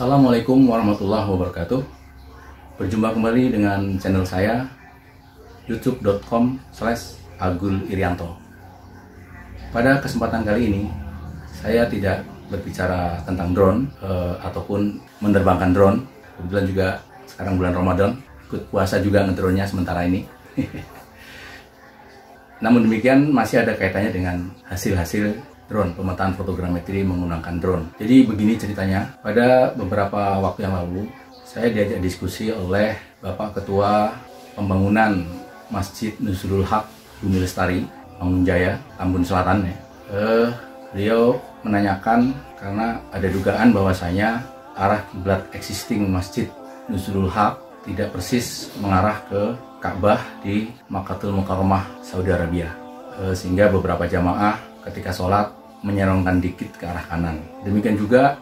Assalamualaikum warahmatullahi wabarakatuh. Berjumpa kembali dengan channel saya youtube.com/agulirianto. Pada kesempatan kali ini saya tidak berbicara tentang drone ataupun menerbangkan drone. Kebetulan juga sekarang bulan Ramadan, ikut puasa juga ngedrone-nya sementara ini. Namun demikian masih ada kaitannya dengan hasil-hasil drone, pemetaan fotogrametri menggunakan drone. Jadi begini ceritanya, pada beberapa waktu yang lalu saya diajak diskusi oleh Bapak Ketua Pembangunan Masjid Nuzulul Haq Bumi Lestari, Mangunjaya, Tambun Selatan ya. Beliau menanyakan karena ada dugaan bahwasanya arah kiblat existing Masjid Nuzulul Haq tidak persis mengarah ke Ka'bah di Makkatul Mukarramah, Saudi Arabia, sehingga beberapa jamaah ketika sholat menyerongkan dikit ke arah kanan. Demikian juga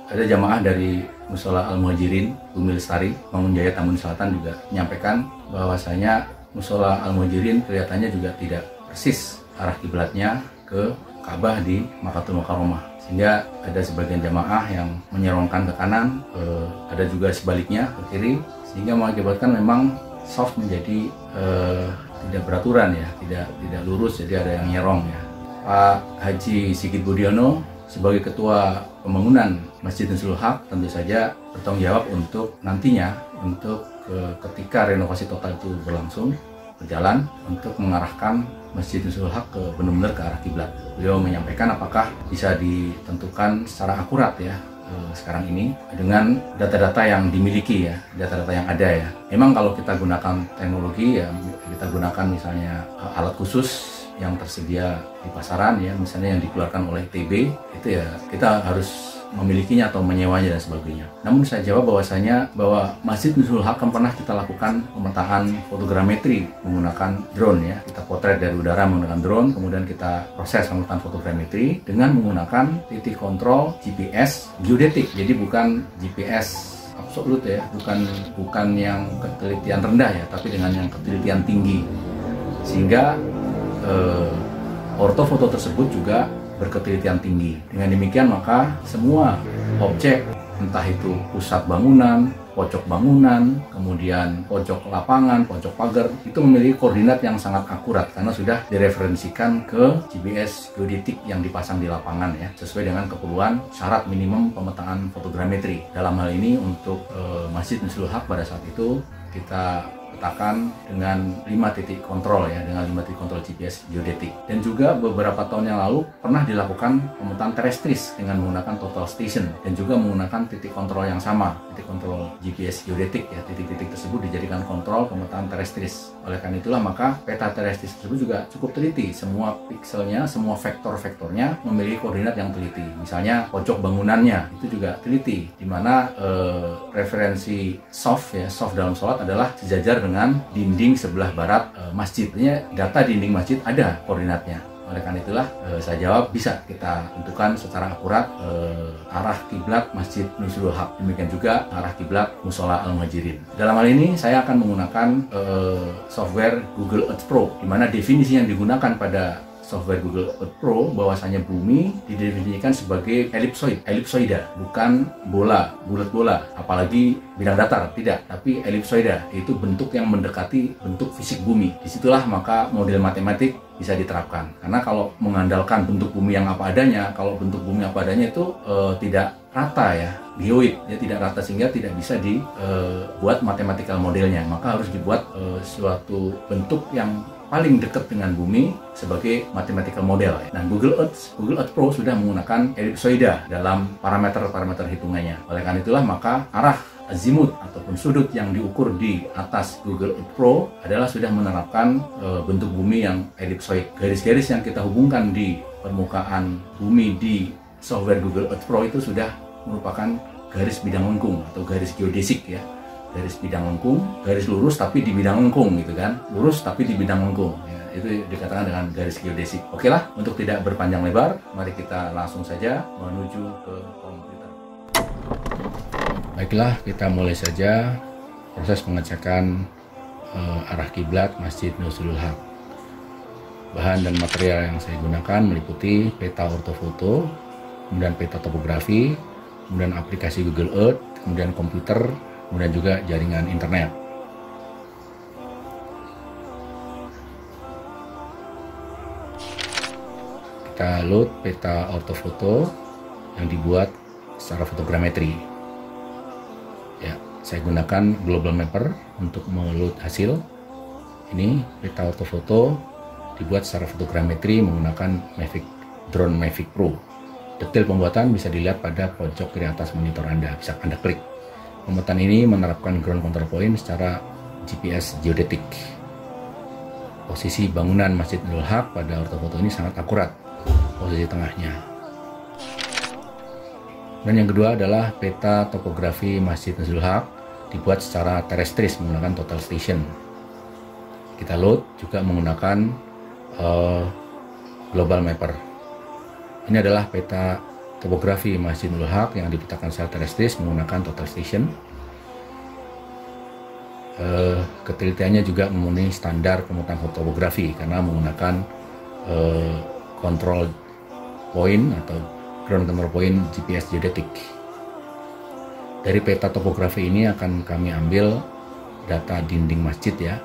ada jamaah dari Mushola Al-Muhajirin Bumi Lestari, Mangunjaya, Tambun Selatan juga menyampaikan bahwasanya Mushola Al-Muhajirin kelihatannya juga tidak persis arah kiblatnya ke Ka'bah di Makkatul Mukarramah, sehingga ada sebagian jamaah yang menyerongkan ke kanan, ada juga sebaliknya ke kiri, sehingga mengakibatkan memang soft menjadi tidak beraturan ya, tidak lurus, jadi ada yang nyerong ya. Pak Haji Sigit Budiono sebagai Ketua Pembangunan Masjid Nuzulul Haq tentu saja bertanggung jawab untuk nantinya, untuk ketika renovasi total itu berjalan, untuk mengarahkan Masjid Nuzulul Haq ke benar-benar ke arah kiblat. Beliau menyampaikan apakah bisa ditentukan secara akurat ya sekarang ini dengan data-data yang dimiliki ya, data-data yang ada ya. Memang kalau kita gunakan teknologi ya, kita gunakan misalnya alat khusus yang tersedia di pasaran ya, misalnya yang dikeluarkan oleh TB, itu ya kita harus memilikinya atau menyewanya dan sebagainya. Namun saya jawab bahwasanya bahwa Masjid Nuzulul Haq kan pernah kita lakukan pemetaan fotogrametri menggunakan drone ya. Kita potret dari udara menggunakan drone, kemudian kita proses pemetaan fotogrametri dengan menggunakan titik kontrol GPS geodetik. Jadi bukan GPS absolut ya, bukan yang ketelitian rendah ya, tapi dengan yang ketelitian tinggi. Sehingga ortofoto tersebut juga berketelitian tinggi. Dengan demikian maka semua objek, entah itu pusat bangunan, pojok bangunan, kemudian pojok lapangan, pojok pagar, itu memiliki koordinat yang sangat akurat karena sudah direferensikan ke GPS geodetik yang dipasang di lapangan ya, sesuai dengan keperluan syarat minimum pemetaan fotogrametri. Dalam hal ini untuk Masjid Nuzulul Haq pada saat itu kita petakan dengan 5 titik kontrol ya, dengan 5 titik kontrol GPS geodetik. Dan juga beberapa tahun yang lalu pernah dilakukan pemetaan terestris dengan menggunakan total station dan juga menggunakan titik kontrol yang sama, titik kontrol GPS geodetik ya. Titik-titik tersebut dijadikan kontrol pemetaan terestris. Oleh karena itulah maka peta terestris tersebut juga cukup teliti, semua pikselnya, semua vektor-vektornya memiliki koordinat yang teliti. Misalnya pojok bangunannya itu juga teliti, di mana referensi soft ya, soft dalam sholat adalah sejajar dengan dinding sebelah barat masjid. Artinya data dinding masjid ada koordinatnya. Oleh karena itulah saya jawab bisa kita tentukan secara akurat arah kiblat Masjid Nuzulul Haq. Demikian juga arah kiblat Mushola Al-Muhajirin. Dalam hal ini saya akan menggunakan software Google Earth Pro, di mana definisi yang digunakan pada software Google Earth Pro bahwasanya bumi didefinisikan sebagai elipsoida, bukan bola, bulat bola, apalagi bidang datar, tidak, tapi elipsoida, yaitu bentuk yang mendekati bentuk fisik bumi. Disitulah maka model matematik bisa diterapkan. Karena kalau mengandalkan bentuk bumi yang apa adanya, kalau bentuk bumi apa adanya itu tidak rata ya, geoid, ya tidak rata, sehingga tidak bisa dibuat mathematical modelnya. Maka harus dibuat suatu bentuk yang paling dekat dengan bumi sebagai mathematical model. Nah, Google Earth Pro sudah menggunakan elipsoida dalam parameter hitungannya. Oleh karena itulah maka arah azimut ataupun sudut yang diukur di atas Google Earth Pro adalah sudah menerapkan bentuk bumi yang elipsoid. Garis-garis yang kita hubungkan di permukaan bumi di software Google Earth Pro itu sudah merupakan garis bidang lengkung atau garis geodesik ya. Garis bidang lengkung, garis lurus tapi di bidang lengkung gitu kan, lurus tapi di bidang lengkung ya, itu dikatakan dengan garis geodesik. Oke lah, untuk tidak berpanjang lebar, mari kita langsung saja menuju ke komputer. Baiklah, kita mulai saja proses pengecekan arah kiblat Masjid Nuzulul Haq. Bahan dan material yang saya gunakan meliputi peta ortofoto, kemudian peta topografi, kemudian aplikasi Google Earth, kemudian komputer, kemudian juga jaringan internet. Kita load peta ortofoto yang dibuat secara fotogrametri. Ya, saya gunakan Global Mapper untuk meload hasil. Ini peta ortofoto dibuat secara fotogrametri menggunakan drone Mavic Pro. Detail pembuatan bisa dilihat pada pojok kiri atas monitor Anda, bisa Anda klik. Pembuatan ini menerapkan ground control point secara GPS geodetik. Posisi bangunan Masjid Nurul Haq pada ortofoto ini sangat akurat, posisi tengahnya. Dan yang kedua adalah peta topografi Masjid Nurul Haq dibuat secara terestris menggunakan total station. Kita load juga menggunakan Global Mapper. Ini adalah peta topografi Masjid Nurul Haq yang dipetakan secara terestris menggunakan total station. Ketelitiannya juga memenuhi standar pemetaan topografi karena menggunakan control point atau ground control point GPS geodetik. Dari peta topografi ini akan kami ambil data dinding masjid ya,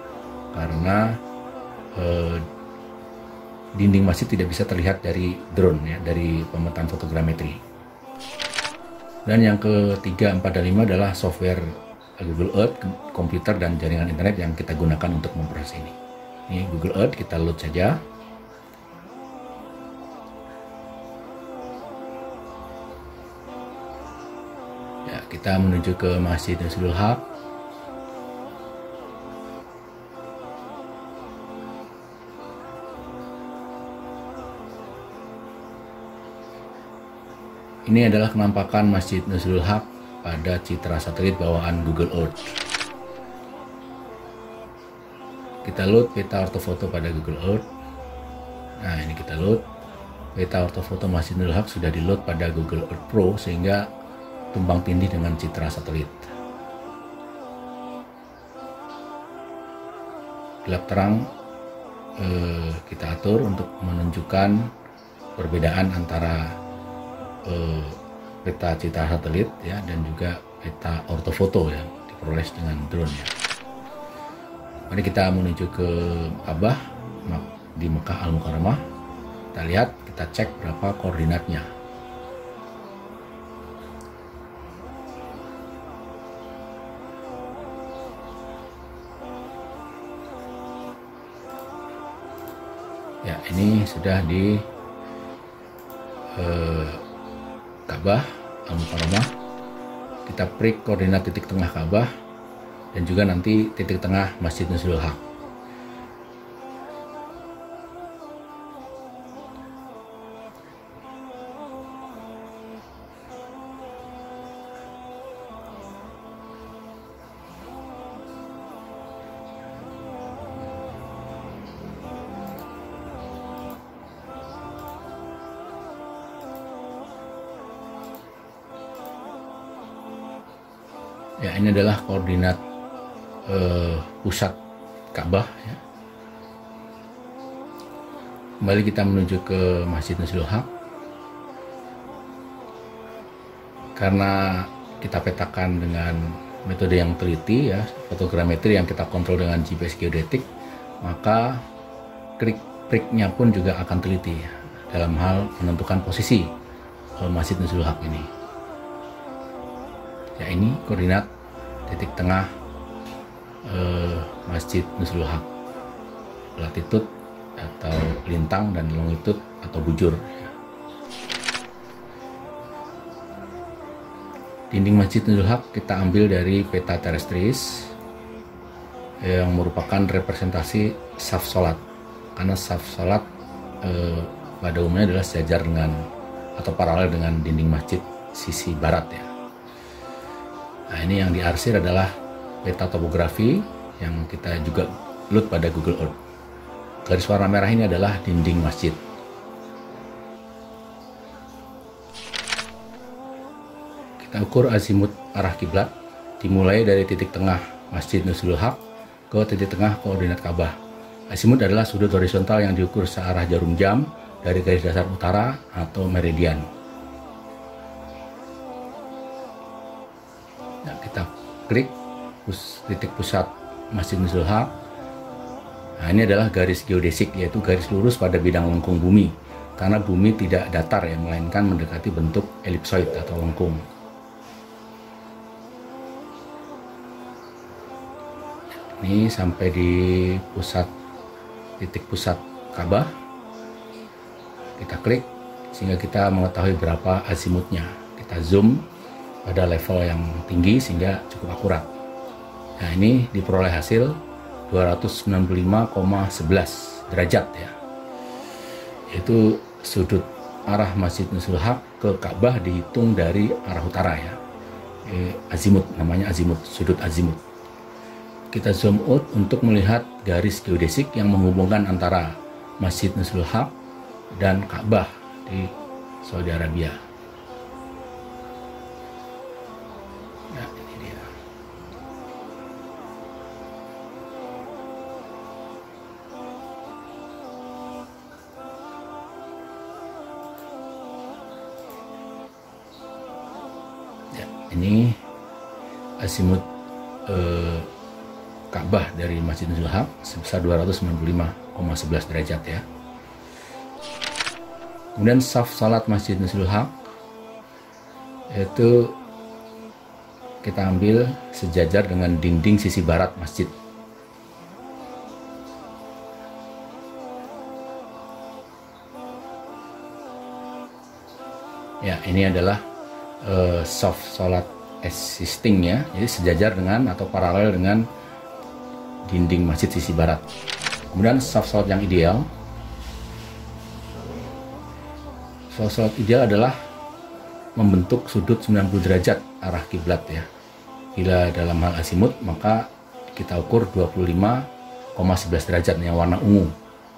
karena dinding masjid tidak bisa terlihat dari drone ya, dari pemetaan fotogrametri. Dan yang ketiga, 4, dan 5 adalah software Google Earth, komputer dan jaringan internet yang kita gunakan untuk memproses ini. Ini Google Earth, kita load saja. Ya, kita menuju ke Masjid Nurul Haq. Ini adalah penampakan Masjid Nurul Haq pada citra satelit bawaan Google Earth. Kita load peta ortofoto pada Google Earth. Nah, ini kita load peta ortofoto Masjid Nurul Haq sudah di load pada Google Earth Pro sehingga tumpang tindih dengan citra satelit. Gelap terang kita atur untuk menunjukkan perbedaan antara peta citra satelit ya dan juga peta ortofoto yang diperoleh dengan drone ya. Mari kita menuju ke Ka'bah di Mekah Al-Mukarramah. Kita lihat, kita cek berapa koordinatnya. Ya, ini sudah di Ka'bah Al-Mukarramah. Kita prick koordinat titik tengah Ka'bah dan juga nanti titik tengah Masjid Nurul Haq. Ya, ini adalah koordinat pusat Ka'bah ya. Kembali kita menuju ke Masjid Nurul Haq. Karena kita petakan dengan metode yang teliti ya, fotogrametri yang kita kontrol dengan GPS geodetik, maka klik-kliknya pun juga akan teliti ya, dalam hal menentukan posisi Masjid Nurul Haq ini. Ya, ini koordinat titik tengah Masjid Nurul Haq, latitud atau lintang dan longitud atau bujur. Dinding Masjid Nurul Haq kita ambil dari peta terestris yang merupakan representasi saf sholat, karena saf sholat pada umumnya adalah sejajar dengan atau paralel dengan dinding masjid sisi barat ya. Nah, ini yang diarsir adalah peta topografi yang kita juga load pada Google Earth. Garis warna merah ini adalah dinding masjid. Kita ukur azimut arah kiblat dimulai dari titik tengah Masjid Nurul Haq ke titik tengah koordinat Ka'bah. Azimut adalah sudut horizontal yang diukur searah jarum jam dari garis dasar utara atau meridian. kita klik titik pusat Masjid Nuzul Haq. Nah, ini adalah garis geodesik, yaitu garis lurus pada bidang lengkung bumi, karena bumi tidak datar ya, melainkan mendekati bentuk elipsoid atau lengkung. Ini sampai di titik pusat Ka'bah, kita klik sehingga kita mengetahui berapa azimutnya. Kita zoom pada level yang tinggi sehingga cukup akurat. Nah, ini diperoleh hasil 295,11 derajat ya, yaitu sudut arah Masjid Nuzul Haq ke Ka'bah dihitung dari arah utara ya. Azimut, namanya azimut, sudut azimut. Kita zoom out untuk melihat garis geodesik yang menghubungkan antara Masjid Nuzul Haq dan Ka'bah di Saudi Arabia. Nah, ini dia. Ya, ini azimut Ka'bah dari Masjid Nuzul Haq sebesar 295,11 derajat ya. Kemudian saf salat Masjid Nuzul Haq, yaitu kita ambil sejajar dengan dinding sisi barat masjid. Ya, ini adalah saf salat existing ya, jadi sejajar dengan atau paralel dengan dinding masjid sisi barat. Kemudian saf salat yang ideal. Saf salat ideal adalah membentuk sudut 90 derajat arah kiblat ya. Bila dalam hal azimut maka kita ukur 25,11 derajat yang warna ungu.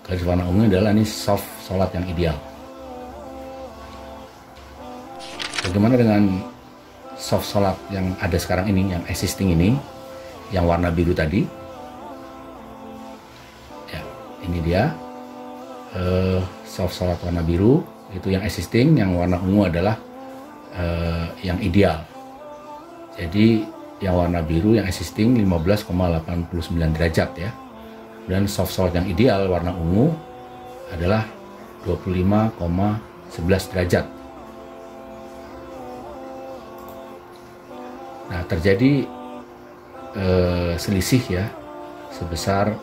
Garis warna ungu adalah ini saf salat yang ideal. Bagaimana dengan saf salat yang ada sekarang ini, yang existing ini, yang warna biru tadi? Ini dia saf salat warna biru, itu yang existing. Yang warna ungu adalah yang ideal. Jadi yang warna biru yang existing 15,89 derajat ya. Dan saf salat yang ideal warna ungu adalah 25,11 derajat. Nah, terjadi selisih ya sebesar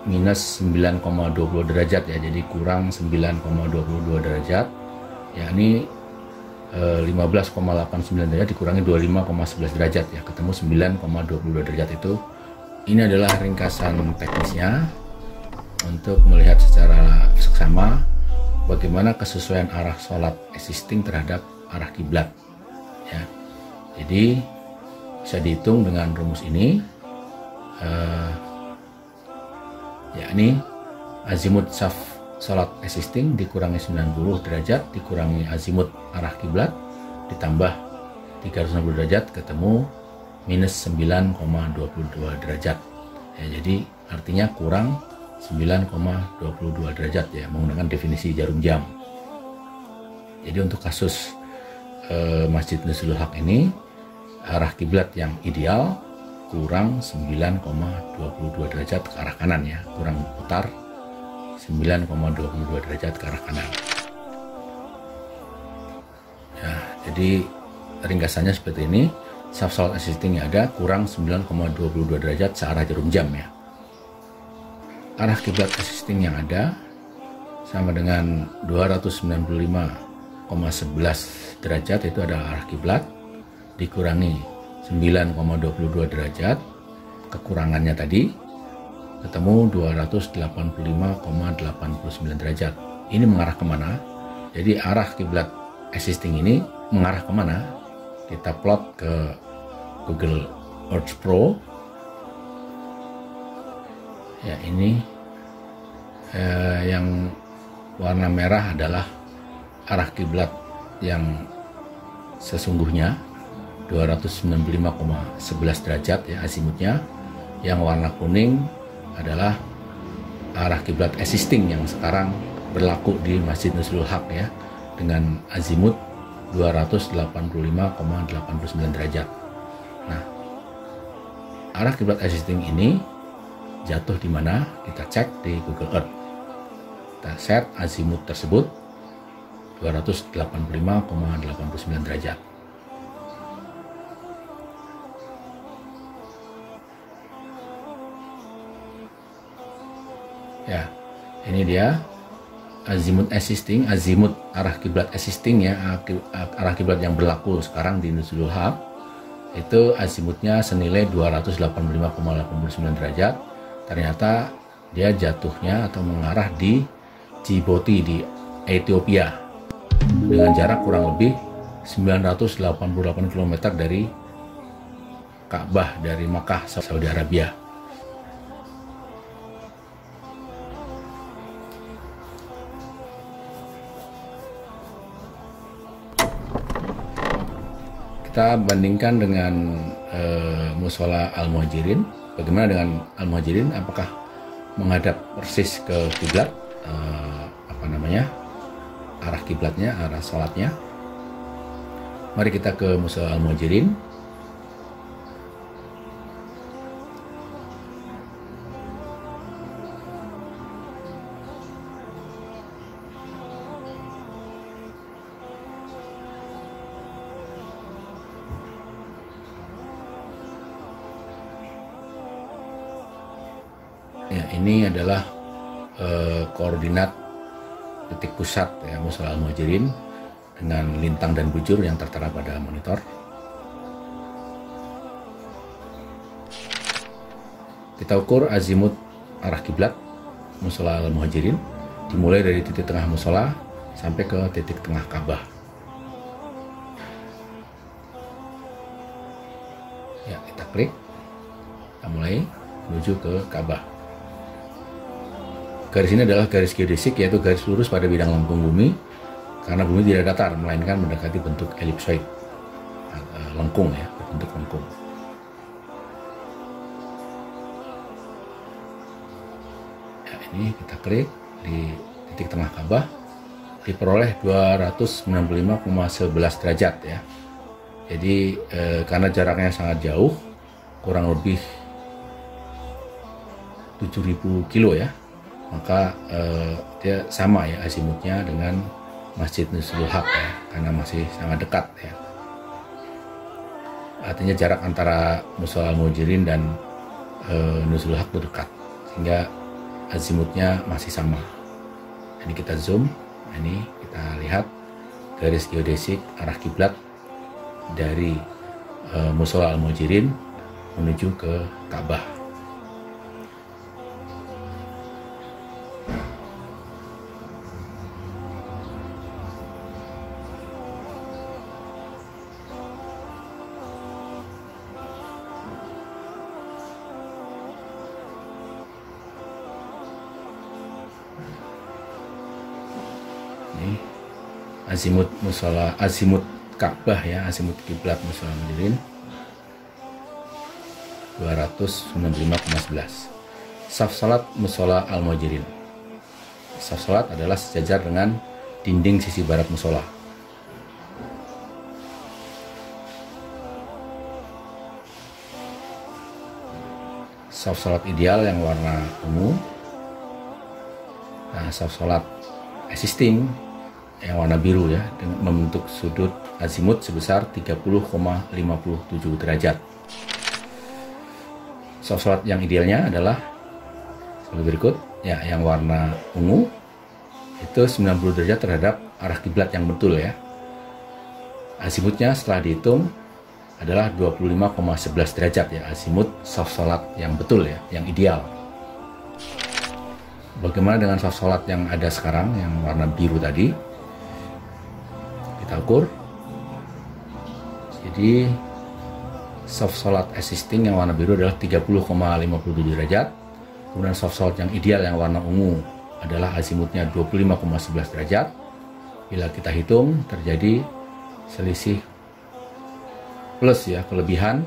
minus 9,20 derajat ya, jadi kurang 9,22 derajat, yakni 15,89 derajat dikurangi 25,11 derajat ya, ketemu 9,22 derajat itu. Ini adalah ringkasan teknisnya untuk melihat secara seksama bagaimana kesesuaian arah sholat existing terhadap arah kiblat ya. Jadi bisa dihitung dengan rumus ini, yakni azimut saf salat existing dikurangi 90 derajat dikurangi azimut arah kiblat ditambah 360 derajat ketemu minus 9,22 derajat ya, jadi artinya kurang 9,22 derajat ya, menggunakan definisi jarum jam. Jadi untuk kasus Masjid Nuzul Haq ini, arah kiblat yang ideal kurang 9,22 derajat ke arah kanan ya, kurang putar 9,22 derajat ke arah kanan ya. Jadi ringkasannya seperti ini, saf salat existing yang ada kurang 9,22 derajat searah jarum jam ya. Arah kiblat existing yang ada sama dengan 295,11 derajat, itu adalah arah kiblat, dikurangi 9,22 derajat kekurangannya tadi, ketemu 285,89 derajat. Ini mengarah kemana? Jadi arah kiblat existing ini mengarah kemana? Kita plot ke Google Earth Pro ya. Ini yang warna merah adalah arah kiblat yang sesungguhnya 295,11 derajat ya azimutnya. Yang warna kuning adalah arah kiblat existing yang sekarang berlaku di Masjid Nuzul Haq ya, dengan azimut 285,89 derajat. Nah, arah kiblat existing ini jatuh di mana? Kita cek di Google Earth. Kita set azimut tersebut 285,89 derajat. Ya, ini dia azimut existing, azimut arah kiblat existing ya, arah kiblat yang berlaku sekarang di Nuzulul Haq. Itu azimutnya senilai 285,89 derajat. Ternyata dia jatuhnya atau mengarah di Djibouti di Ethiopia dengan jarak kurang lebih 988 km dari Ka'bah, dari Makkah, Saudi Arabia. Kita bandingkan dengan Mushola Al-Muhajirin. Bagaimana dengan Al-Muhajirin? Apakah menghadap persis ke kiblat? Arah kiblatnya, arah sholatnya. Mari kita ke Mushola Al-Muhajirin. Ya, ini adalah koordinat titik pusat ya Mushola Al-Muhajirin dengan lintang dan bujur yang tertera pada monitor. Kita ukur azimut arah kiblat Mushola Al-Muhajirin dimulai dari titik tengah mushola sampai ke titik tengah Ka'bah. Ya, kita klik, kita mulai menuju ke Ka'bah. Garis ini adalah garis geodesik, yaitu garis lurus pada bidang lengkung bumi, karena bumi tidak datar, melainkan mendekati bentuk elipsoid, lengkung ya, bentuk lengkung. Ya, ini kita klik di titik tengah Ka'bah, diperoleh 295,11 derajat ya. Jadi karena jaraknya sangat jauh, kurang lebih 7.000 kilo ya, maka dia sama ya azimutnya dengan Masjid Nuzulul Haq ya, karena masih sangat dekat ya. Artinya jarak antara Mushola Al-Muhajirin dan Nuzulul Haq itu dekat, sehingga azimutnya masih sama. Ini kita zoom, ini kita lihat garis geodesik arah kiblat dari Mushola Al-Muhajirin menuju ke Ka'bah. Ini azimut mushola, azimut Ka'bah ya, azimut kiblat Mushola Al-Muhajirin 295,11. Saf salat Mushola Al-Muhajirin. Saf salat adalah sejajar dengan dinding sisi barat mushola. Saf salat ideal yang warna ungu. Nah, saf salat existing yang warna biru ya, dengan membentuk sudut azimut sebesar 30,57 derajat. Saf salat yang idealnya adalah sebagai berikut ya, yang warna ungu itu 90 derajat terhadap arah kiblat yang betul ya. Azimutnya setelah dihitung adalah 25,11 derajat ya, azimut saf salat yang betul ya, yang ideal. Bagaimana dengan saf salat yang ada sekarang yang warna biru tadi? Kita ukur. Jadi saf salat existing yang warna biru adalah 30,57 derajat. Kemudian saf salat yang ideal yang warna ungu adalah azimutnya 25,11 derajat. Bila kita hitung terjadi selisih plus ya, kelebihan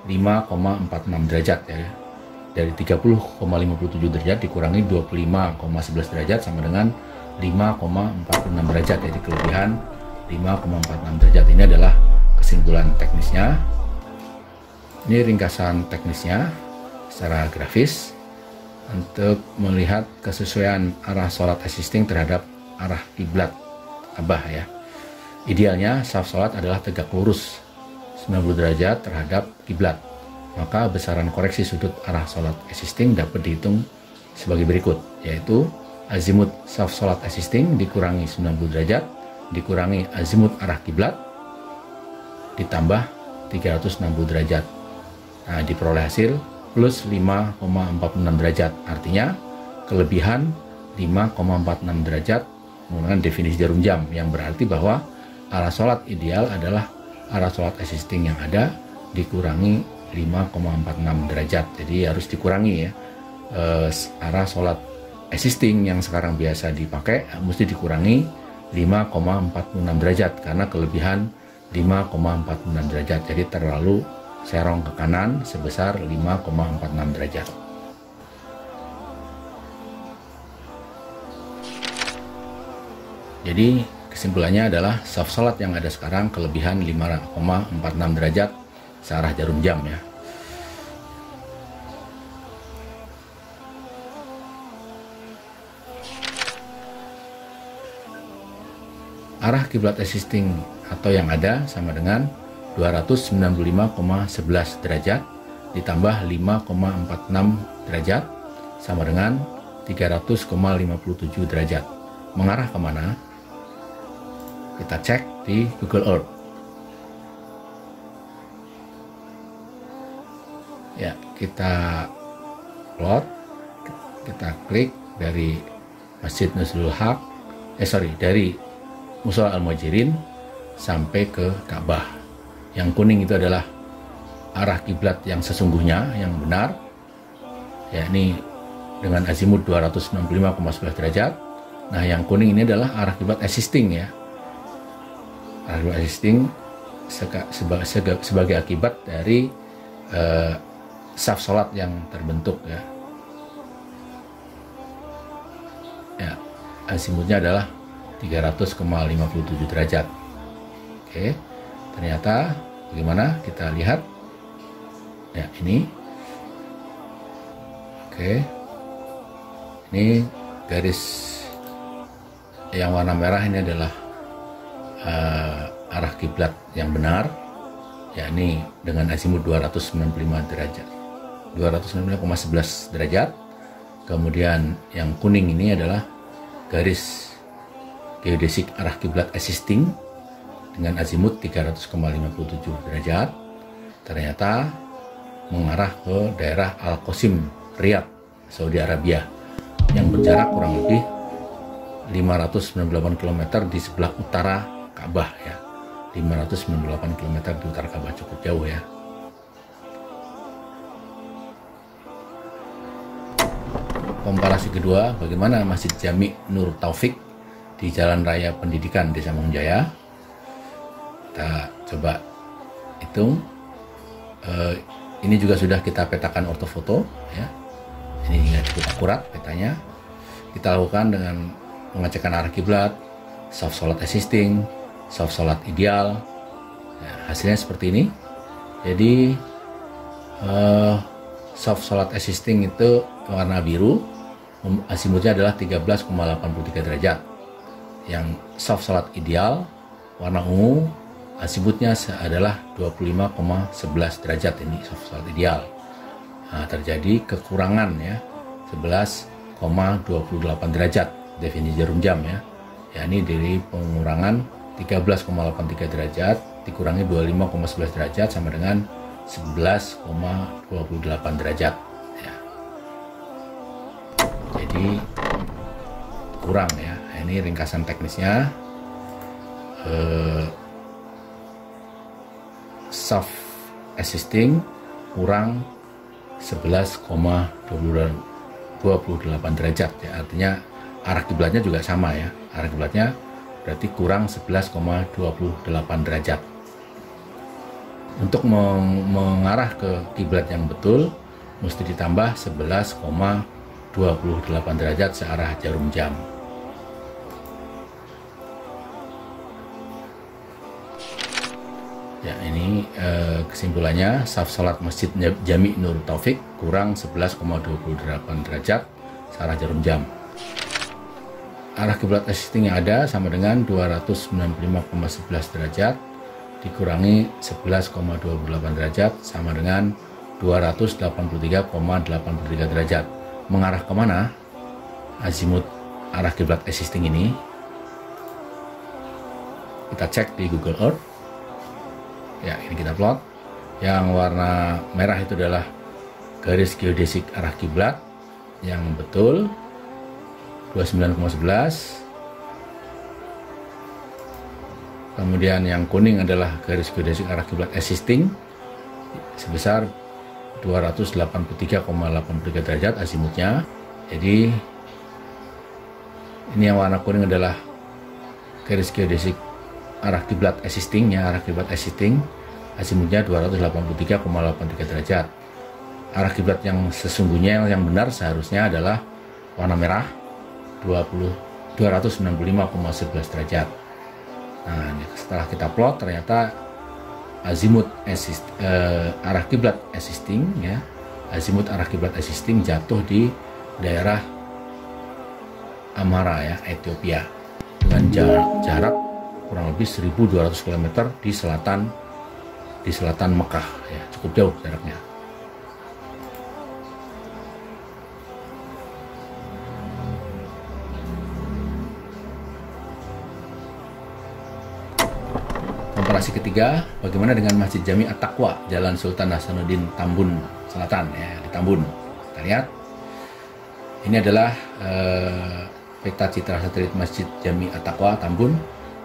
5,46 derajat ya. Dari 30,57 derajat dikurangi 25,11 derajat sama dengan 5,46 derajat, jadi kelebihan 5,46 derajat. Ini adalah kesimpulan teknisnya. Ini ringkasan teknisnya secara grafis untuk melihat kesesuaian arah sholat existing terhadap arah kiblat Ka'bah ya. Idealnya saf sholat adalah tegak lurus 90 derajat terhadap kiblat. Maka besaran koreksi sudut arah sholat existing dapat dihitung sebagai berikut, yaitu azimut saf sholat existing dikurangi 90 derajat dikurangi azimut arah kiblat ditambah 360 derajat. Nah, diperoleh hasil plus 5,46 derajat. Artinya kelebihan 5,46 derajat menggunakan definisi jarum jam, yang berarti bahwa arah sholat ideal adalah arah sholat existing yang ada dikurangi 5,46 derajat. Jadi harus dikurangi ya, arah sholat existing yang sekarang biasa dipakai mesti dikurangi 5,46 derajat karena kelebihan 5,46 derajat. Jadi terlalu serong ke kanan sebesar 5,46 derajat. Jadi kesimpulannya adalah saf sholat yang ada sekarang kelebihan 5,46 derajat searah jarum jam ya. Arah kiblat existing atau yang ada sama dengan 295,11 derajat ditambah 5,46 derajat sama dengan 300,57 derajat. Mengarah kemana? Kita cek di Google Earth. Ya, kita plot, kita klik dari Masjid Nuzulul Haq, dari Mushola Al-Muhajirin sampai ke Ka'bah. Yang kuning itu adalah arah kiblat yang sesungguhnya, yang benar, yakni dengan azimut 295,11 derajat. Nah, yang kuning ini adalah arah kiblat existing ya. Arah kiblat existing sebagai akibat dari saf sholat yang terbentuk ya. Ya, azimutnya adalah 300,57 derajat. Oke. Ternyata bagaimana kita lihat ya, ini oke, ini garis yang warna merah ini adalah arah kiblat yang benar, yakni dengan azimut 295 derajat 295,11 derajat. Kemudian yang kuning ini adalah garis geodesik arah kiblat existing dengan azimut 300,57 derajat. Ternyata mengarah ke daerah Al-Qasim, Riyadh, Saudi Arabia, yang berjarak kurang lebih 598 km di sebelah utara Ka'bah ya. 598 km di utara Ka'bah, cukup jauh ya. Komparasi kedua, bagaimana Masjid Jami Nur Taufik di Jalan Raya Pendidikan Desa Mangunjaya. Kita coba hitung. Ini juga sudah kita petakan ortofoto ya. Ini cukup akurat petanya. Kita lakukan dengan pengecekan arah kiblat, saf sholat existing, saf sholat ideal. Ya, hasilnya seperti ini. Jadi saf sholat existing itu warna biru, azimutnya adalah 13,83 derajat. Yang saf sholat ideal warna ungu, azimutnya adalah 25,11 derajat. Ini saf sholat ideal. Nah, terjadi kekurangan ya 11,28 derajat definisi jarum jam ya. Yakni dari pengurangan 13,83 derajat dikurangi 25,11 derajat sama dengan 11,28 derajat ya. Jadi kurang ya. Ini ringkasan teknisnya. Saf existing kurang 11,28 derajat ya. Artinya arah kiblatnya juga sama ya. Arah kiblatnya berarti kurang 11,28 derajat. Untuk mengarah ke kiblat yang betul mesti ditambah 11,28 derajat searah jarum jam. Ya, ini kesimpulannya, saf salat Masjid Jami Nur Taufik kurang 11,28 derajat searah jarum jam. Arah kiblat existing yang ada sama dengan 295,11 derajat dikurangi 11,28 derajat sama dengan 283,83 derajat. Mengarah kemana azimut arah kiblat existing ini? Kita cek di Google Earth. Ya, ini kita plot. Yang warna merah itu adalah garis geodesik arah kiblat yang betul 29,11. Kemudian yang kuning adalah garis geodesik arah kiblat existing sebesar 283,83 derajat azimutnya. Jadi ini yang warna kuning adalah garis geodesik arah kiblat existing, ya, arah kiblat existing azimutnya 283,83 derajat. Arah kiblat yang sesungguhnya yang benar seharusnya adalah warna merah 295,11 derajat. Nah, setelah kita plot ternyata azimut arah kiblat existing, ya, azimut arah kiblat existing jatuh di daerah Amhara, ya, Ethiopia, dengan jarak kurang lebih 1.200 km di selatan Mekah, ya, cukup jauh jaraknya. Komparasi ketiga, bagaimana dengan Masjid Jami At-Taqwa, Jalan Sultan Hasanuddin Tambun Selatan, ya, di Tambun. Kita lihat, ini adalah peta citra satelit Masjid Jami At-Taqwa Tambun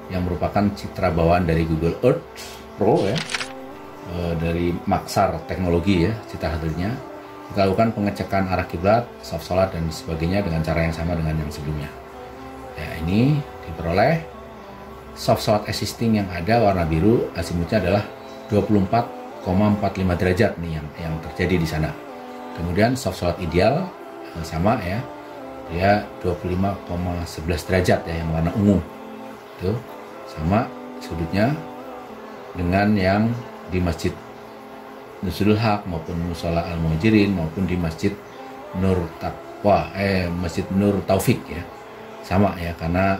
yang merupakan citra bawaan dari Google Earth Pro, ya, dari Maxar Teknologi, ya, citra satelitnya. Kita lakukan pengecekan arah kiblat, saf salat dan sebagainya dengan cara yang sama dengan yang sebelumnya. Ya, ini diperoleh saf salat existing yang ada warna biru azimutnya adalah 24,45 derajat nih yang terjadi di sana. Kemudian saf salat ideal sama, ya, dia 25,11 derajat, ya, yang warna ungu itu sama sudutnya dengan yang di Masjid Nuzulul Haq maupun Musola Al-Muhajirin maupun di Masjid Nur Taqwa, Masjid Nur Taufik, ya, sama, ya, karena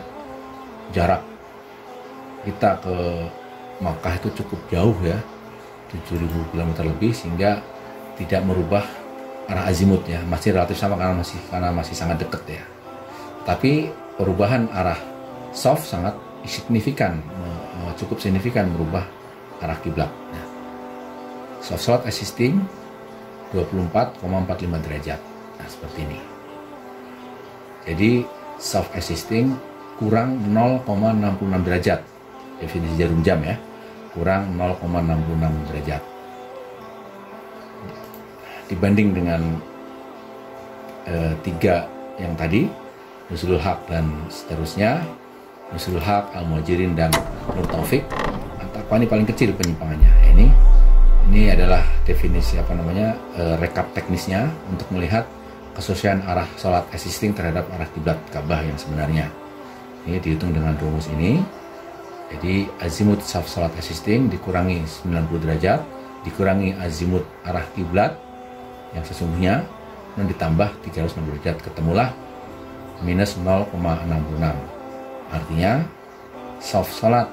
jarak kita ke Makkah itu cukup jauh, ya, 7.000 km lebih, sehingga tidak merubah arah azimut, ya, masih relatif sama karena masih sangat dekat, ya. Tapi perubahan arah saf sangat signifikan, cukup signifikan merubah arah kiblat. Nah, saf salat existing 24,45 derajat. Nah, seperti ini. Jadi saf existing kurang 0,66 derajat. Definisi jarum jam, ya, kurang 0,66 derajat. Dibanding dengan tiga yang tadi, Nuzulul Haq dan seterusnya, Nuzulul Haq, Al-Muhajirin dan Nur Taufik, At-Taqwa ini paling kecil penyimpangannya. Ini adalah definisi rekap teknisnya untuk melihat kesesuaian arah sholat existing terhadap arah kiblat Ka'bah yang sebenarnya. Ini dihitung dengan rumus ini. Jadi azimut saf sholat existing dikurangi 90 derajat, dikurangi azimut arah kiblat yang sesungguhnya, dan ditambah 360 derajat, ketemulah minus 0,66. Artinya saf salat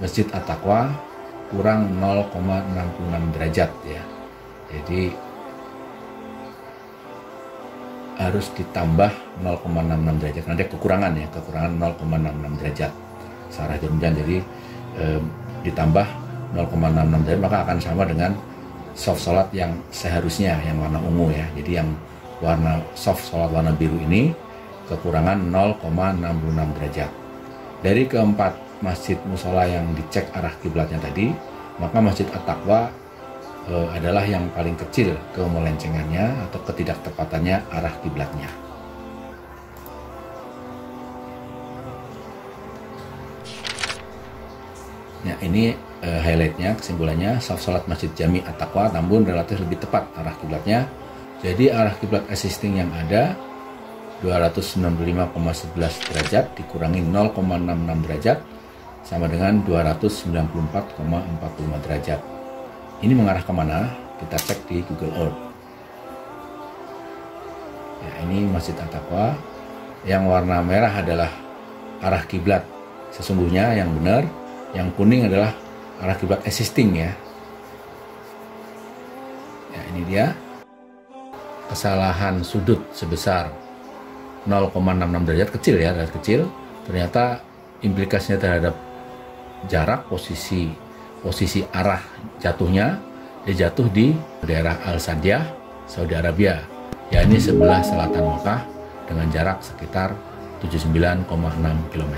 Masjid At-Taqwa kurang 0,66 derajat, ya. Jadi harus ditambah 0,66 derajat. Nanti kekurangan 0,66 derajat searah jarum jam. Jadi ditambah 0,66 derajat maka akan sama dengan saf salat yang seharusnya yang warna ungu, ya. Jadi yang warna saf salat warna biru ini kekurangan 0,66 derajat. Dari keempat masjid musola yang dicek arah kiblatnya tadi, maka Masjid At-Taqwa adalah yang paling kecil kemelencengannya atau ketidaktepatannya arah kiblatnya. Nah, ini highlightnya, kesimpulannya, saf salat Masjid Jami At-Taqwa Tambun relatif lebih tepat arah kiblatnya. Jadi arah kiblat existing yang ada 295,11 derajat dikurangi 0,66 derajat sama dengan 294,45 derajat. Ini mengarah kemana? Kita cek di Google Earth. Ya, ini Masjid At-Taqwa. Yang warna merah adalah arah kiblat sesungguhnya yang benar, yang kuning adalah arah kiblat existing ya. Ya, ini dia. Kesalahan sudut sebesar 0,66 derajat, kecil ya, derajat kecil. Ternyata implikasinya terhadap jarak, posisi arah jatuhnya, dia jatuh di daerah Al-Sadiyah, Saudi Arabia, yakni sebelah selatan Mekah dengan jarak sekitar 79,6 km.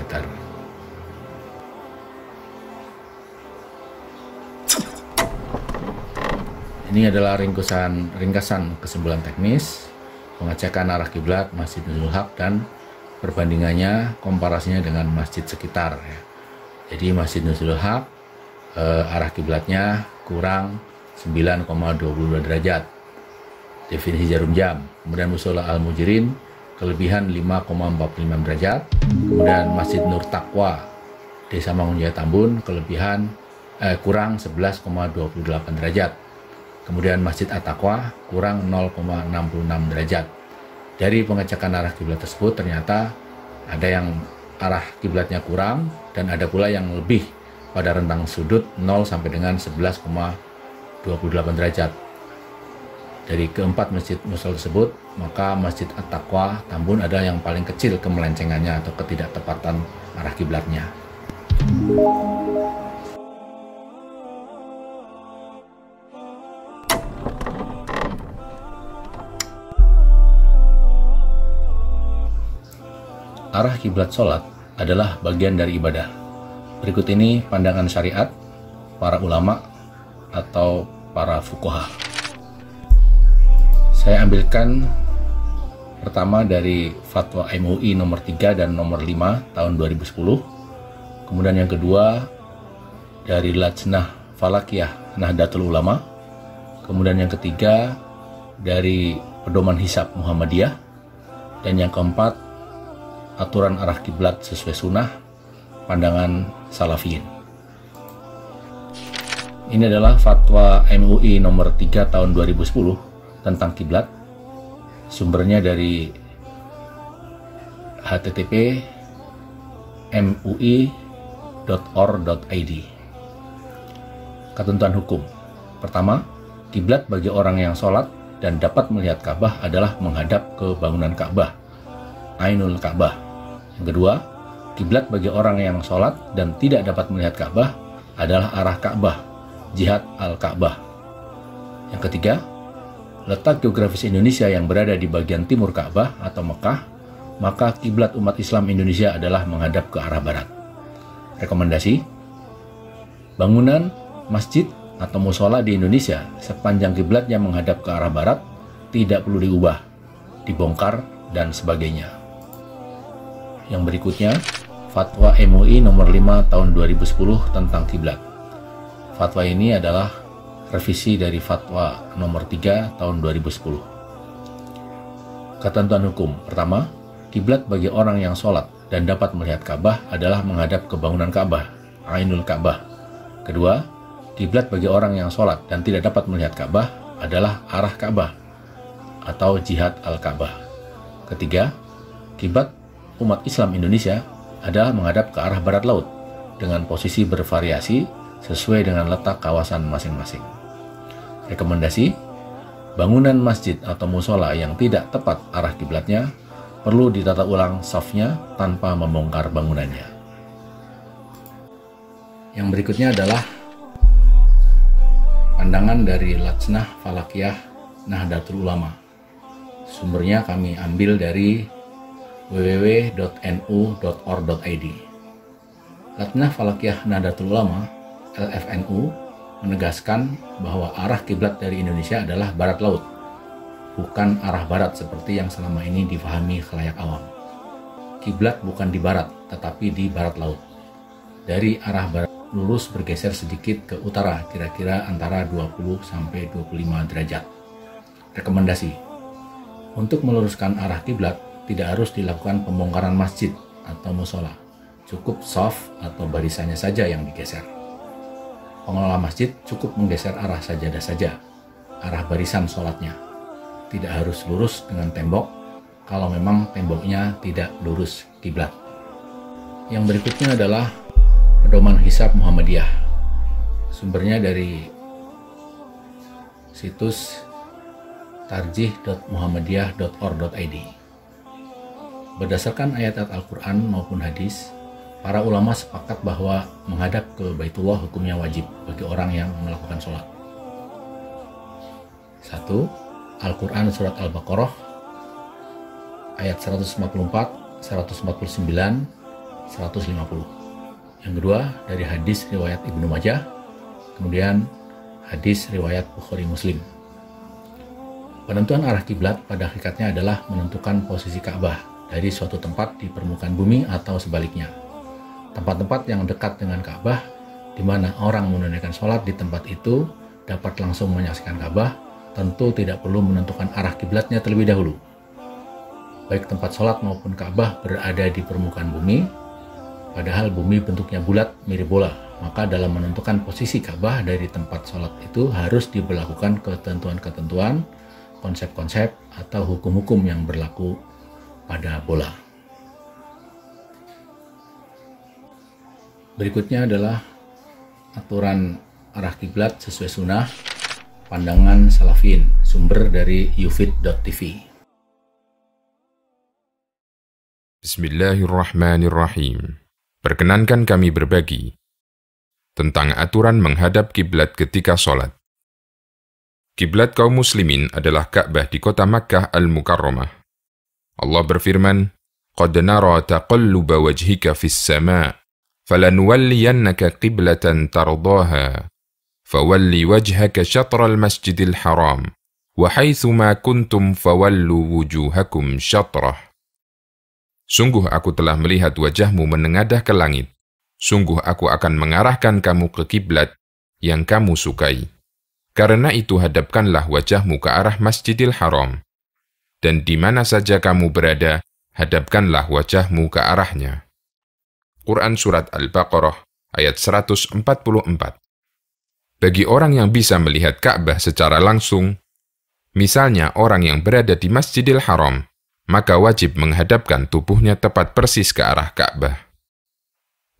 Ini adalah ringkasan kesimpulan teknis pengecekan arah kiblat Masjid Nuzul Haq dan perbandingannya, komparasinya dengan masjid sekitar ya. Jadi Masjid Nuzul Haq arah kiblatnya kurang 9,22 derajat definisi jarum jam. Kemudian Musola Al-Mujirin kelebihan 5,45 derajat. Kemudian Masjid Nur Taqwa Desa Mangunjaya Tambun kelebihan kurang 11,28 derajat. Kemudian Masjid At-Taqwa kurang 0,66 derajat. Dari pengecekan arah kiblat tersebut ternyata ada yang arah kiblatnya kurang dan ada pula yang lebih pada rentang sudut 0 sampai dengan 11,28 derajat. Dari keempat masjid musol tersebut, maka Masjid At-Taqwa Tambun adalah yang paling kecil kemelencengannya atau ketidaktepatan arah kiblatnya. Arah kiblat sholat adalah bagian dari ibadah. Berikut ini pandangan syariat, para ulama, atau para fuqaha. Saya ambilkan pertama dari fatwa MUI nomor 3 dan nomor 5 tahun 2010. Kemudian yang kedua dari Lajnah Falakiyah Nahdlatul Ulama. Kemudian yang ketiga dari Pedoman Hisab Muhammadiyah. Dan yang keempat aturan arah kiblat sesuai sunnah pandangan Salafiyin. Ini adalah fatwa MUI nomor 3 tahun 2010 tentang kiblat. Sumbernya dari http mui.or.id. Ketentuan hukum. Pertama, kiblat bagi orang yang sholat dan dapat melihat Ka'bah adalah menghadap ke bangunan Ka'bah, Ainul Ka'bah. Yang kedua, kiblat bagi orang yang sholat dan tidak dapat melihat Ka'bah adalah arah Ka'bah, jihad al-Ka'bah. Yang ketiga, letak geografis Indonesia yang berada di bagian timur Ka'bah atau Mekah, maka kiblat umat Islam Indonesia adalah menghadap ke arah barat. Rekomendasi, bangunan, masjid, atau musola di Indonesia sepanjang kiblatnya menghadap ke arah barat tidak perlu diubah, dibongkar, dan sebagainya. Yang berikutnya, fatwa MUI nomor 5 tahun 2010 tentang kiblat. Fatwa ini adalah revisi dari fatwa nomor 3 tahun 2010. Ketentuan hukum. Pertama, kiblat bagi orang yang sholat dan dapat melihat Ka'bah adalah menghadap ke bangunan Ka'bah, Ainul Ka'bah. Kedua, kiblat bagi orang yang sholat dan tidak dapat melihat Ka'bah adalah arah Ka'bah atau jihad al-Ka'bah. Ketiga, kiblat umat Islam Indonesia adalah menghadap ke arah barat laut dengan posisi bervariasi sesuai dengan letak kawasan masing-masing. Rekomendasi, bangunan masjid atau musola yang tidak tepat arah kiblatnya perlu ditata ulang safnya tanpa membongkar bangunannya. Yang berikutnya adalah pandangan dari Lajnah Falakiyah Nahdlatul Ulama. Sumbernya kami ambil dari www.nu.or.id. Lajnah Falakiyah Nahdlatul Ulama (LFNU) menegaskan bahwa arah kiblat dari Indonesia adalah barat laut, bukan arah barat seperti yang selama ini difahami khalayak awam. Kiblat bukan di barat, tetapi di barat laut. Dari arah barat lurus bergeser sedikit ke utara, kira-kira antara 20 sampai 25 derajat. Rekomendasi, untuk meluruskan arah kiblat tidak harus dilakukan pembongkaran masjid atau musola. cukup shaf atau barisannya saja yang digeser. Pengelola masjid cukup menggeser arah sajadah saja, arah barisan sholatnya. Tidak harus lurus dengan tembok kalau memang temboknya tidak lurus kiblat. Yang berikutnya adalah pedoman hisab Muhammadiyah. Sumbernya dari situs tarjih.muhammadiyah.org.id. Berdasarkan ayat-ayat Al-Quran maupun hadis, para ulama sepakat bahwa menghadap ke Baitullah hukumnya wajib bagi orang yang melakukan sholat. 1. Al-Quran Surat Al-Baqarah ayat 144, 149, 150. Yang kedua dari hadis riwayat Ibnu Majah, kemudian hadis riwayat Bukhari Muslim. Penentuan arah kiblat pada hakikatnya adalah menentukan posisi Ka'bah dari suatu tempat di permukaan bumi atau sebaliknya. Tempat-tempat yang dekat dengan Ka'bah di mana orang menunaikan sholat di tempat itu dapat langsung menyaksikan Ka'bah, tentu tidak perlu menentukan arah kiblatnya terlebih dahulu. Baik tempat sholat maupun Ka'bah berada di permukaan bumi, padahal bumi bentuknya bulat mirip bola, maka dalam menentukan posisi Ka'bah dari tempat sholat itu harus diberlakukan ketentuan-ketentuan, konsep-konsep atau hukum-hukum yang berlaku pada bola. Berikutnya adalah aturan arah kiblat sesuai sunnah, pandangan salafin, sumber dari yufid.tv. Bismillahirrahmanirrahim. Perkenankan kami berbagi tentang aturan menghadap kiblat ketika sholat. Kiblat kaum muslimin adalah Ka'bah di kota Makkah Al-Mukarramah. Allah berfirman, "Qad nara taqalluba wajhika fis sama', falanuwalliyannaka qiblatan tardaha, fawalli wajhaka syatral masjidil haram, wa haitsu ma kuntum fawallu wujuhakum syatrah." Sungguh aku telah melihat wajahmu menengadah ke langit. Sungguh aku akan mengarahkan kamu ke kiblat yang kamu sukai. Karena itu hadapkanlah wajahmu ke arah Masjidil Haram. Dan di mana saja kamu berada, hadapkanlah wajahmu ke arahnya. Quran Surat Al-Baqarah ayat 144. Bagi orang yang bisa melihat Ka'bah secara langsung, misalnya orang yang berada di Masjidil Haram, maka wajib menghadapkan tubuhnya tepat persis ke arah Ka'bah.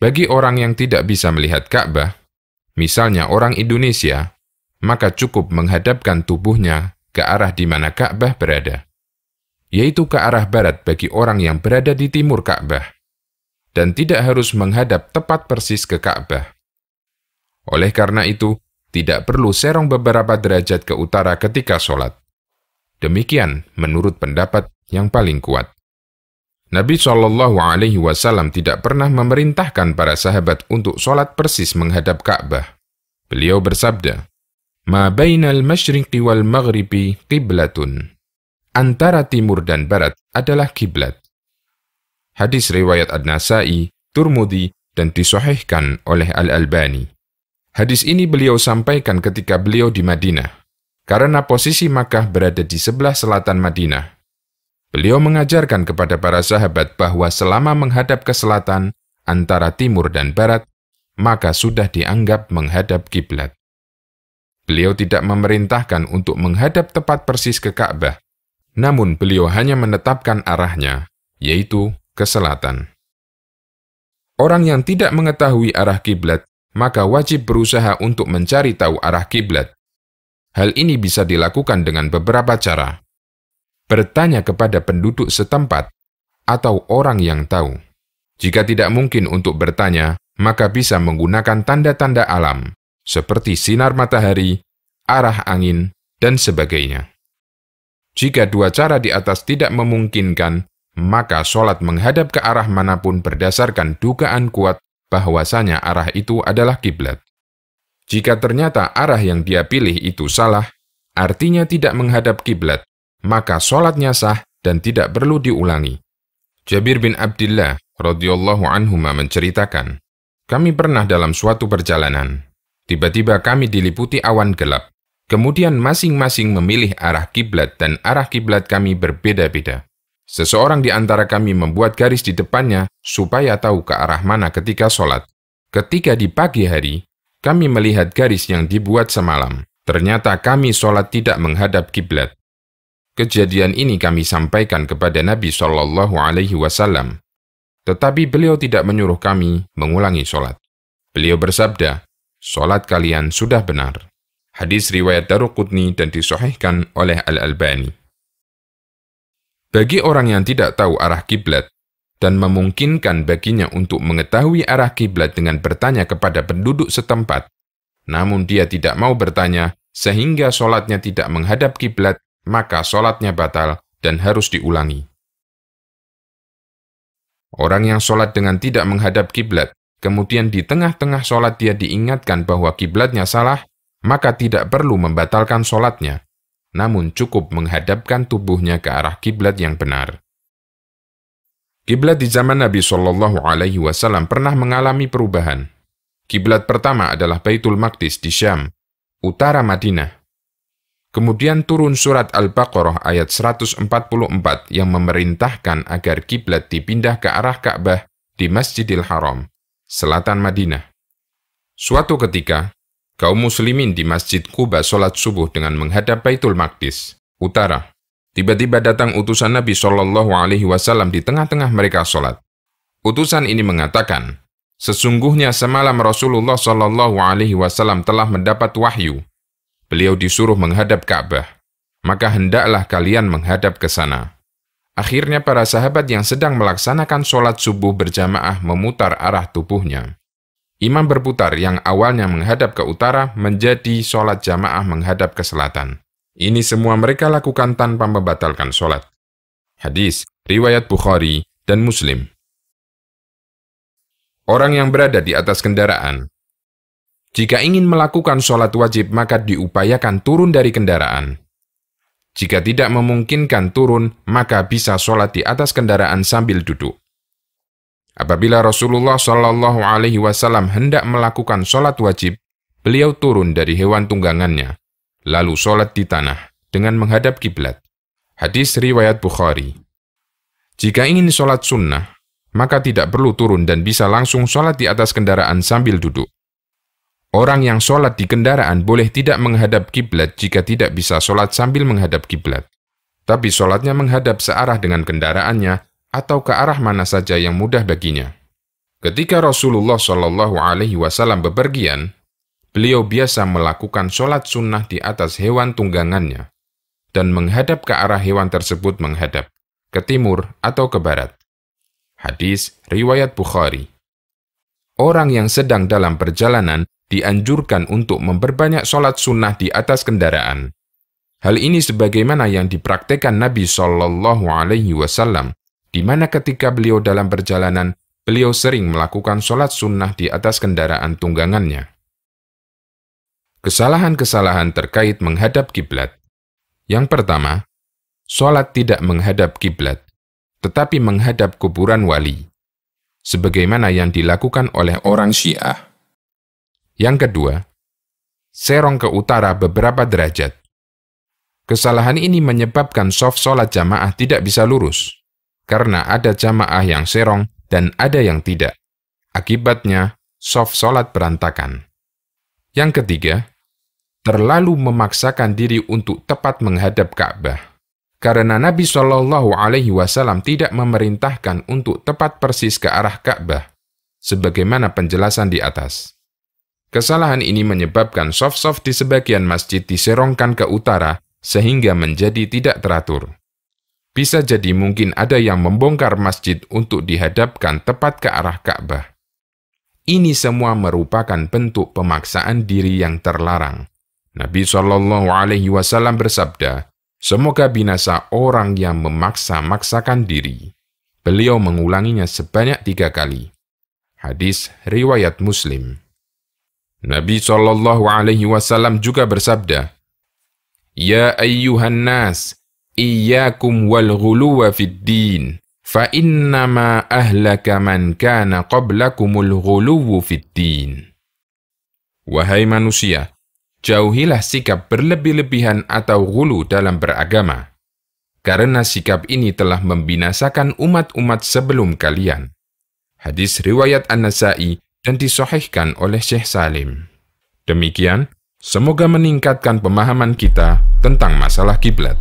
Bagi orang yang tidak bisa melihat Ka'bah, misalnya orang Indonesia, maka cukup menghadapkan tubuhnya ke arah di mana Ka'bah berada, yaitu ke arah barat bagi orang yang berada di timur Ka'bah, dan tidak harus menghadap tepat persis ke Ka'bah. Oleh karena itu, tidak perlu serong beberapa derajat ke utara ketika sholat. Demikian menurut pendapat yang paling kuat. Nabi SAW tidak pernah memerintahkan para sahabat untuk sholat persis menghadap Ka'bah. Beliau bersabda, "Ma bainal masyriqi wal maghribi qiblatun." Antara timur dan barat adalah kiblat. Hadis riwayat An-Nasa'i, Turmudi, dan disahihkan oleh Al-Albani. Hadis ini beliau sampaikan ketika beliau di Madinah, karena posisi Makkah berada di sebelah selatan Madinah. Beliau mengajarkan kepada para sahabat bahwa selama menghadap ke selatan, antara timur dan barat, maka sudah dianggap menghadap kiblat. Beliau tidak memerintahkan untuk menghadap tepat persis ke Ka'bah, namun beliau hanya menetapkan arahnya, yaitu ke selatan. Orang yang tidak mengetahui arah kiblat, maka wajib berusaha untuk mencari tahu arah kiblat. Hal ini bisa dilakukan dengan beberapa cara. Bertanya kepada penduduk setempat atau orang yang tahu. Jika tidak mungkin untuk bertanya, maka bisa menggunakan tanda-tanda alam, seperti sinar matahari, arah angin, dan sebagainya. Jika dua cara di atas tidak memungkinkan, maka sholat menghadap ke arah manapun berdasarkan dugaan kuat bahwasanya arah itu adalah kiblat. Jika ternyata arah yang dia pilih itu salah, artinya tidak menghadap kiblat, maka sholatnya sah dan tidak perlu diulangi. Jabir bin Abdullah radhiyallahu anhuma menceritakan, kami pernah dalam suatu perjalanan. Tiba-tiba kami diliputi awan gelap. Kemudian masing-masing memilih arah kiblat dan arah kiblat kami berbeda-beda. Seseorang di antara kami membuat garis di depannya supaya tahu ke arah mana ketika sholat. Ketika di pagi hari, kami melihat garis yang dibuat semalam. Ternyata kami sholat tidak menghadap kiblat. Kejadian ini kami sampaikan kepada Nabi SAW. Tetapi beliau tidak menyuruh kami mengulangi sholat. Beliau bersabda, sholat kalian sudah benar. Hadis riwayat Daruqutni dan disahihkan oleh Al-Albani. Bagi orang yang tidak tahu arah kiblat dan memungkinkan baginya untuk mengetahui arah kiblat dengan bertanya kepada penduduk setempat, namun dia tidak mau bertanya sehingga sholatnya tidak menghadap kiblat, maka sholatnya batal dan harus diulangi. Orang yang sholat dengan tidak menghadap kiblat, kemudian di tengah-tengah sholat dia diingatkan bahwa kiblatnya salah, maka tidak perlu membatalkan sholatnya, namun cukup menghadapkan tubuhnya ke arah kiblat yang benar. Kiblat di zaman Nabi SAW pernah mengalami perubahan. Kiblat pertama adalah Baitul Maqdis di Syam, utara Madinah. Kemudian turun surat Al-Baqarah ayat 144 yang memerintahkan agar kiblat dipindah ke arah Ka'bah di Masjidil Haram, selatan Madinah. Suatu ketika, kaum muslimin di Masjid Quba sholat subuh dengan menghadap Baitul Maqdis, utara. Tiba-tiba datang utusan Nabi SAW di tengah-tengah mereka sholat. Utusan ini mengatakan, sesungguhnya semalam Rasulullah SAW telah mendapat wahyu. Beliau disuruh menghadap Ka'bah, maka hendaklah kalian menghadap ke sana. Akhirnya para sahabat yang sedang melaksanakan sholat subuh berjamaah memutar arah tubuhnya. Imam berputar yang awalnya menghadap ke utara menjadi sholat jamaah menghadap ke selatan. Ini semua mereka lakukan tanpa membatalkan sholat. Hadis, riwayat Bukhari dan Muslim. Orang yang berada di atas kendaraan, jika ingin melakukan sholat wajib, maka diupayakan turun dari kendaraan. Jika tidak memungkinkan turun, maka bisa sholat di atas kendaraan sambil duduk. Apabila Rasulullah SAW hendak melakukan sholat wajib, beliau turun dari hewan tunggangannya, lalu sholat di tanah dengan menghadap kiblat. Hadis riwayat Bukhari. Jika ingin sholat sunnah, maka tidak perlu turun dan bisa langsung sholat di atas kendaraan sambil duduk. Orang yang sholat di kendaraan boleh tidak menghadap kiblat jika tidak bisa sholat sambil menghadap kiblat. Tapi sholatnya menghadap searah dengan kendaraannya atau ke arah mana saja yang mudah baginya. Ketika Rasulullah SAW bepergian, beliau biasa melakukan sholat sunnah di atas hewan tunggangannya dan menghadap ke arah hewan tersebut menghadap ke timur atau ke barat. Hadis riwayat Bukhari. Orang yang sedang dalam perjalanan dianjurkan untuk memperbanyak sholat sunnah di atas kendaraan. Hal ini sebagaimana yang dipraktekkan Nabi SAW, di mana ketika beliau dalam perjalanan, beliau sering melakukan sholat sunnah di atas kendaraan tunggangannya. Kesalahan-kesalahan terkait menghadap kiblat. Yang pertama, sholat tidak menghadap kiblat, tetapi menghadap kuburan wali, sebagaimana yang dilakukan oleh orang Syiah. Yang kedua, serong ke utara beberapa derajat. Kesalahan ini menyebabkan shaf sholat jamaah tidak bisa lurus, karena ada jamaah yang serong dan ada yang tidak. Akibatnya, shaf sholat berantakan. Yang ketiga, terlalu memaksakan diri untuk tepat menghadap Ka'bah, karena Nabi SAW tidak memerintahkan untuk tepat persis ke arah Ka'bah, sebagaimana penjelasan di atas. Kesalahan ini menyebabkan shaf-shaf di sebagian masjid diserongkan ke utara sehingga menjadi tidak teratur. Bisa jadi mungkin ada yang membongkar masjid untuk dihadapkan tepat ke arah Ka'bah. Ini semua merupakan bentuk pemaksaan diri yang terlarang. Nabi SAW bersabda, "Semoga binasa orang yang memaksa-maksakan diri." Beliau mengulanginya sebanyak 3 kali. Hadis riwayat Muslim. Nabi SAW juga bersabda, "Ya ayyuhan nas, iyyakum wal ghuluwa fid din, fa innama ahlaka man kana qablakumul ghuluwu fid din." Wahai manusia, jauhilah sikap berlebih-lebihan atau ghulu dalam beragama. karena sikap ini telah membinasakan umat-umat sebelum kalian. Hadis riwayat An-Nasa'i dan disahihkan oleh Syekh Salim. Demikian, semoga meningkatkan pemahaman kita tentang masalah kiblat.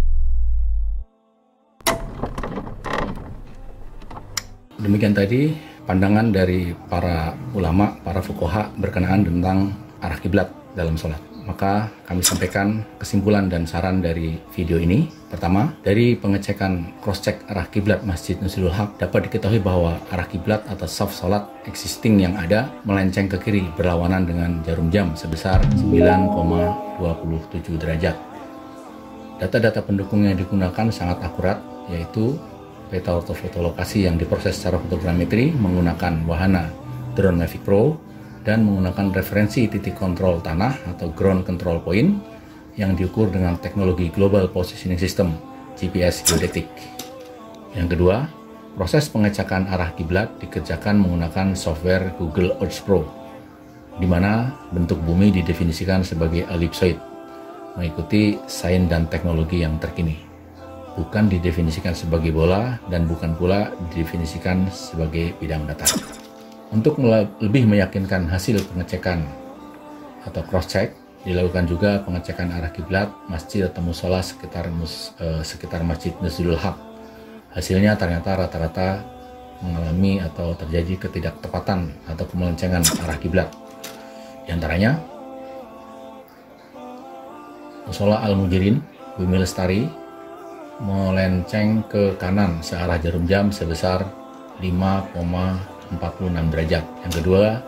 Demikian tadi pandangan dari para ulama, para fuqaha berkenaan tentang arah kiblat dalam sholat. Maka kami sampaikan kesimpulan dan saran dari video ini. Pertama, dari pengecekan cross-check arah kiblat Masjid Nuzulul Haq dapat diketahui bahwa arah kiblat atau saf sholat existing yang ada melenceng ke kiri berlawanan dengan jarum jam sebesar 9,27 derajat. Data-data pendukung yang digunakan sangat akurat, yaitu peta ortofoto lokasi yang diproses secara fotogrametri menggunakan wahana Drone Mavic Pro dan menggunakan referensi titik kontrol tanah atau ground control point yang diukur dengan teknologi Global Positioning System GPS Geodetic. Yang kedua, proses pengecekan arah kiblat dikerjakan menggunakan software Google Earth Pro, di mana bentuk bumi didefinisikan sebagai ellipsoid, mengikuti sains dan teknologi yang terkini. Bukan didefinisikan sebagai bola dan bukan pula didefinisikan sebagai bidang datar. Untuk lebih meyakinkan hasil pengecekan atau cross-check, dilakukan juga pengecekan arah kiblat masjid atau musola sekitar Masjid Nuzulul Haq. Hasilnya ternyata rata-rata mengalami atau terjadi ketidaktepatan atau kemelencengan arah kiblat. Di antaranya, musola Al-Mujirin, Bumi Lestari, melenceng ke kanan searah jarum jam sebesar 5,46 derajat. Yang kedua,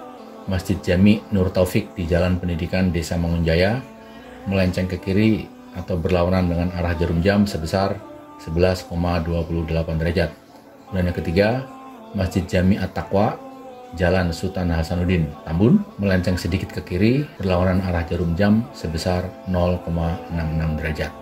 Masjid Jami Nur Taufik di Jalan Pendidikan Desa Mangunjaya melenceng ke kiri atau berlawanan dengan arah jarum jam sebesar 11,28 derajat. Dan yang ketiga, Masjid Jami At-Taqwa Jalan Sultan Hasanuddin Tambun melenceng sedikit ke kiri berlawanan arah jarum jam sebesar 0,66 derajat.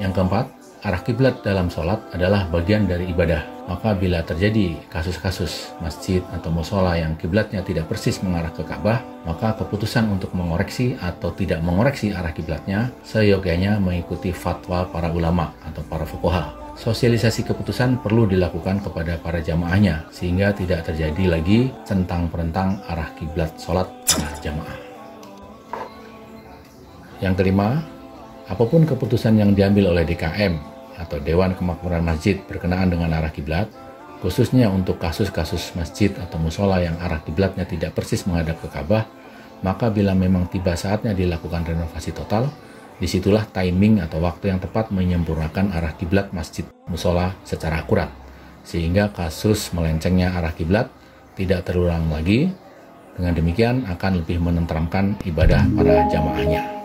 Yang keempat, arah kiblat dalam sholat adalah bagian dari ibadah. Maka bila terjadi kasus-kasus masjid atau musola yang kiblatnya tidak persis mengarah ke Ka'bah, maka keputusan untuk mengoreksi atau tidak mengoreksi arah kiblatnya seyogyanya mengikuti fatwa para ulama atau para fuqaha. Sosialisasi keputusan perlu dilakukan kepada para jamaahnya sehingga tidak terjadi lagi centang-perentang arah kiblat sholat para jamaah. Yang kelima, apapun keputusan yang diambil oleh DKM atau Dewan Kemakmuran Masjid berkenaan dengan arah kiblat, khususnya untuk kasus-kasus masjid atau musola yang arah kiblatnya tidak persis menghadap ke Ka'bah, maka bila memang tiba saatnya dilakukan renovasi total, disitulah timing atau waktu yang tepat menyempurnakan arah kiblat masjid musola secara akurat, sehingga kasus melencengnya arah kiblat tidak terulang lagi. Dengan demikian akan lebih menenteramkan ibadah para jamaahnya.